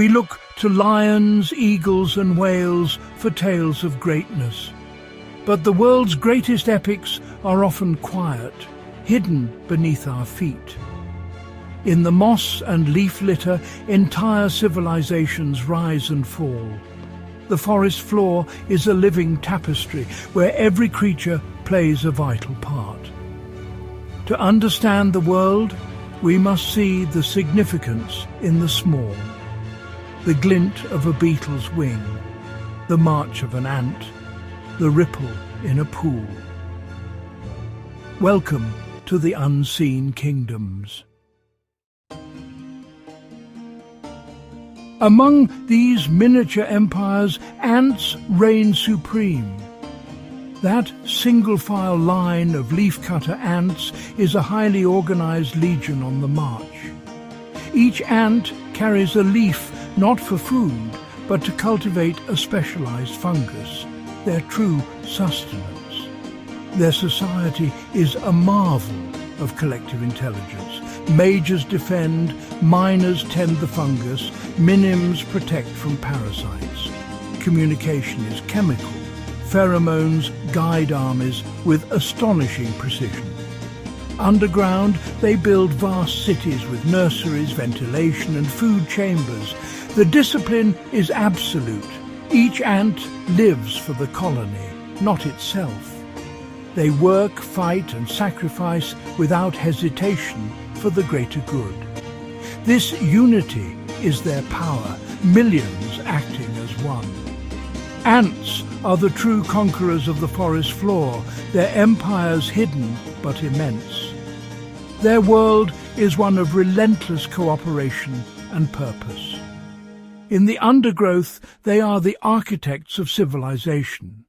We look to lions, eagles and whales for tales of greatness. But the world's greatest epics are often quiet, hidden beneath our feet. In the moss and leaf litter, entire civilizations rise and fall. The forest floor is a living tapestry where every creature plays a vital part. To understand the world, we must see the significance in the small. The glint of a beetle's wing, the march of an ant, the ripple in a pool. Welcome to the unseen kingdoms. Among these miniature empires, ants reign supreme. That single-file line of leafcutter ants is a highly organized legion on the march. Each ant carries a leaf not for food, but to cultivate a specialized fungus, their true sustenance. Their society is a marvel of collective intelligence. Majors defend, minors tend the fungus, minims protect from parasites. Communication is chemical. Pheromones guide armies with astonishing precision. Underground, they build vast cities with nurseries, ventilation and food chambers. The discipline is absolute. Each ant lives for the colony, not itself. They work, fight and sacrifice without hesitation for the greater good. This unity is their power, millions acting as one. Ants are the true conquerors of the forest floor, their empires hidden but immense. Their world is one of relentless cooperation and purpose. In the undergrowth, they are the architects of civilization.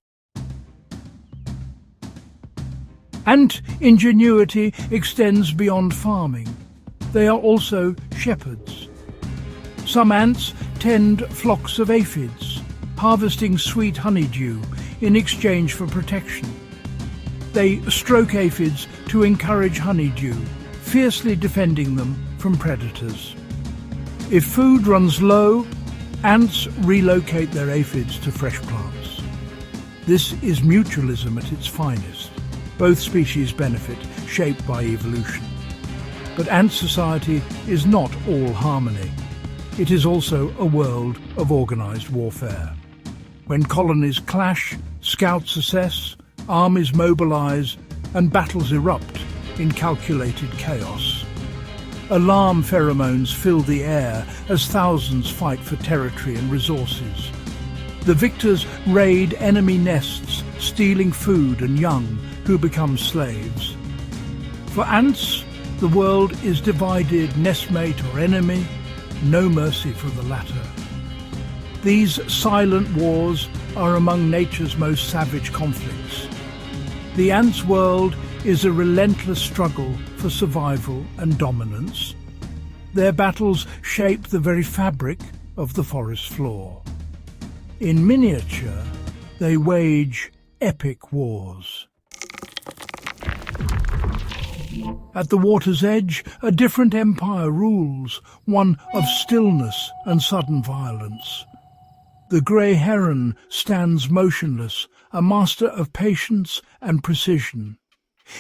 Ant ingenuity extends beyond farming. They are also shepherds. Some ants tend flocks of aphids, harvesting sweet honeydew in exchange for protection. They stroke aphids to encourage honeydew, fiercely defending them from predators. If food runs low, ants relocate their aphids to fresh plants. This is mutualism at its finest. Both species benefit, shaped by evolution. But ant society is not all harmony. It is also a world of organized warfare. When colonies clash, scouts assess, armies mobilize, and battles erupt in calculated chaos. Alarm pheromones fill the air as thousands fight for territory and resources. The victors raid enemy nests, stealing food and young who become slaves. For ants, the world is divided nestmate or enemy, no mercy for the latter. These silent wars are among nature's most savage conflicts. The ant's world is a relentless struggle for survival and dominance. Their battles shape the very fabric of the forest floor. In miniature, they wage epic wars. At the water's edge, a different empire rules, one of stillness and sudden violence. The Grey Heron stands motionless, a master of patience and precision.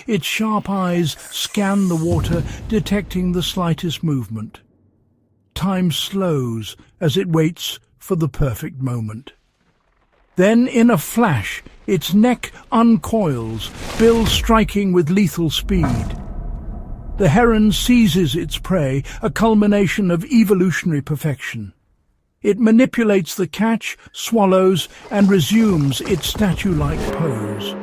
Its sharp eyes scan the water, detecting the slightest movement. Time slows as it waits for the perfect moment. Then, in a flash, its neck uncoils, bill striking with lethal speed. The heron seizes its prey, a culmination of evolutionary perfection. It manipulates the catch, swallows, and resumes its statue-like pose.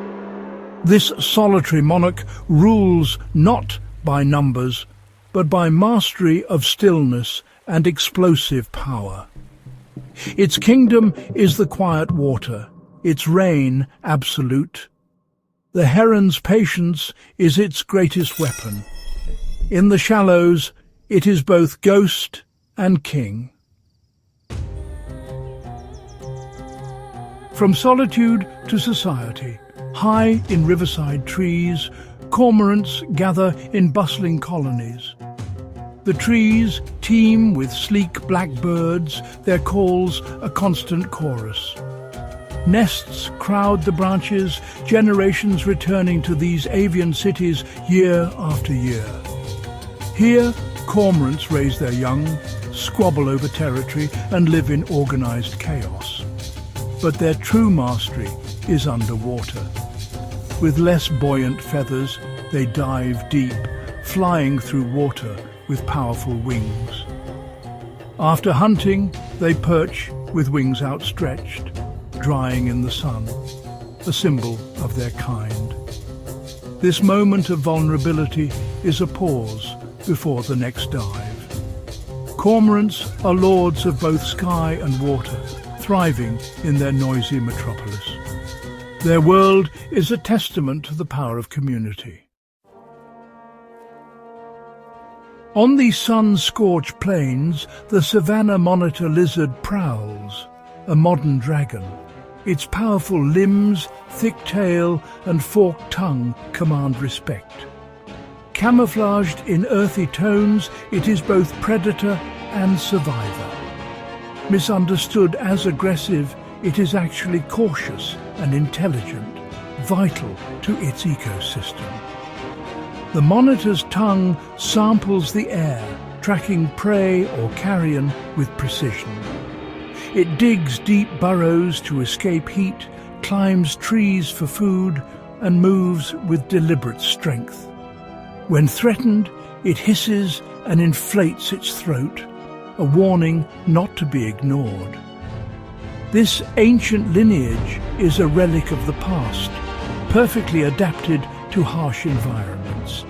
This solitary monarch rules not by numbers, but by mastery of stillness and explosive power. Its kingdom is the quiet water, its reign absolute. The heron's patience is its greatest weapon. In the shallows, it is both ghost and king. From solitude to society, high in riverside trees, cormorants gather in bustling colonies. The trees teem with sleek black birds, their calls a constant chorus. Nests crowd the branches, generations returning to these avian cities year after year. Here, cormorants raise their young, squabble over territory and live in organized chaos. But their true mastery is underwater. With less buoyant feathers, they dive deep, flying through water with powerful wings. After hunting, they perch with wings outstretched, drying in the sun, a symbol of their kind. This moment of vulnerability is a pause before the next dive. Cormorants are lords of both sky and water, thriving in their noisy metropolis. Their world is a testament to the power of community. On these sun-scorched plains, the Savannah Monitor lizard prowls, a modern dragon. Its powerful limbs, thick tail and forked tongue command respect. Camouflaged in earthy tones, it is both predator and survivor. Misunderstood as aggressive, it is actually cautious and intelligent, vital to its ecosystem. The monitor's tongue samples the air, tracking prey or carrion with precision. It digs deep burrows to escape heat, climbs trees for food, and moves with deliberate strength. When threatened, it hisses and inflates its throat, a warning not to be ignored. This ancient lineage is a relic of the past, perfectly adapted to harsh environments.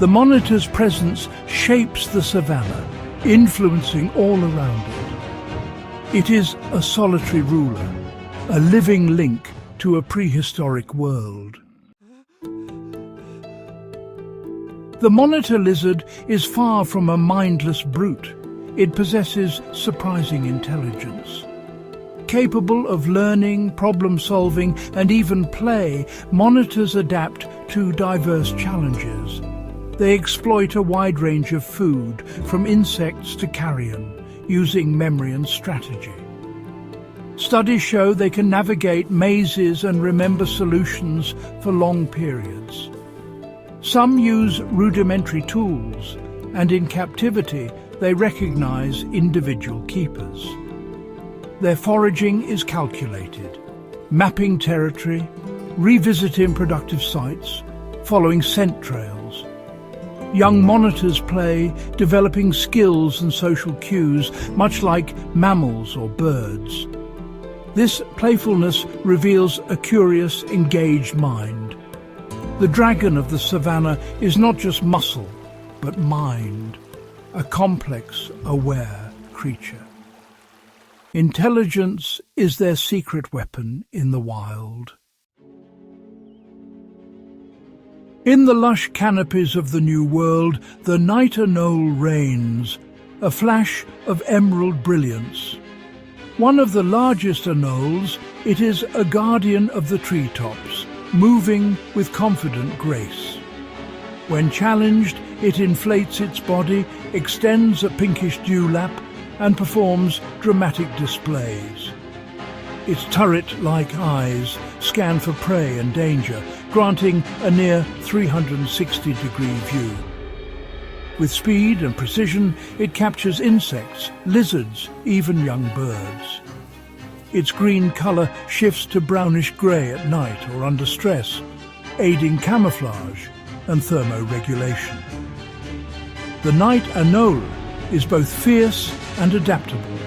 The monitor's presence shapes the savanna, influencing all around it. It is a solitary ruler, a living link to a prehistoric world. The monitor lizard is far from a mindless brute. It possesses surprising intelligence. Capable of learning, problem-solving, and even play, monitors adapt to diverse challenges. They exploit a wide range of food, from insects to carrion, using memory and strategy. Studies show they can navigate mazes and remember solutions for long periods. Some use rudimentary tools, and in captivity they recognize individual keepers. Their foraging is calculated, mapping territory, revisiting productive sites, following scent trails. Young monitors play, developing skills and social cues, much like mammals or birds. This playfulness reveals a curious, engaged mind. The dragon of the savannah is not just muscle, but mind, a complex, aware creature. Intelligence is their secret weapon in the wild. In the lush canopies of the New World, the Knight Anole reigns, a flash of emerald brilliance. One of the largest anoles, it is a guardian of the treetops, moving with confident grace. When challenged, it inflates its body, extends a pinkish dewlap, and performs dramatic displays. Its turret-like eyes scan for prey and danger, granting a near 360-degree view. With speed and precision, it captures insects, lizards, even young birds. Its green color shifts to brownish-grey at night or under stress, aiding camouflage and thermoregulation. The Knight Anole is both fierce and adaptable,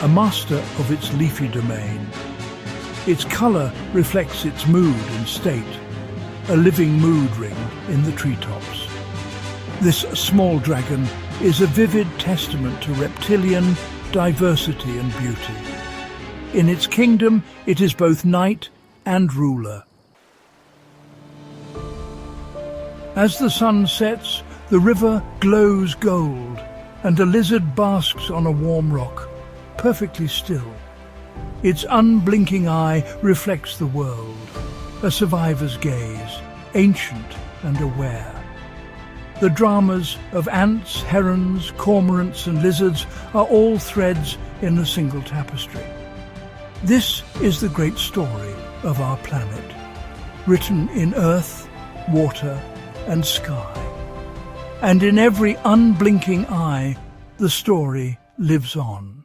a master of its leafy domain. Its color reflects its mood and state, a living mood ring in the treetops. This small dragon is a vivid testament to reptilian diversity and beauty. In its kingdom, it is both knight and ruler. As the sun sets, the river glows gold, and a lizard basks on a warm rock, perfectly still. Its unblinking eye reflects the world, a survivor's gaze, ancient and aware. The dramas of ants, herons, cormorants and lizards are all threads in a single tapestry. This is the great story of our planet, written in earth, water and sky. And in every unblinking eye, the story lives on.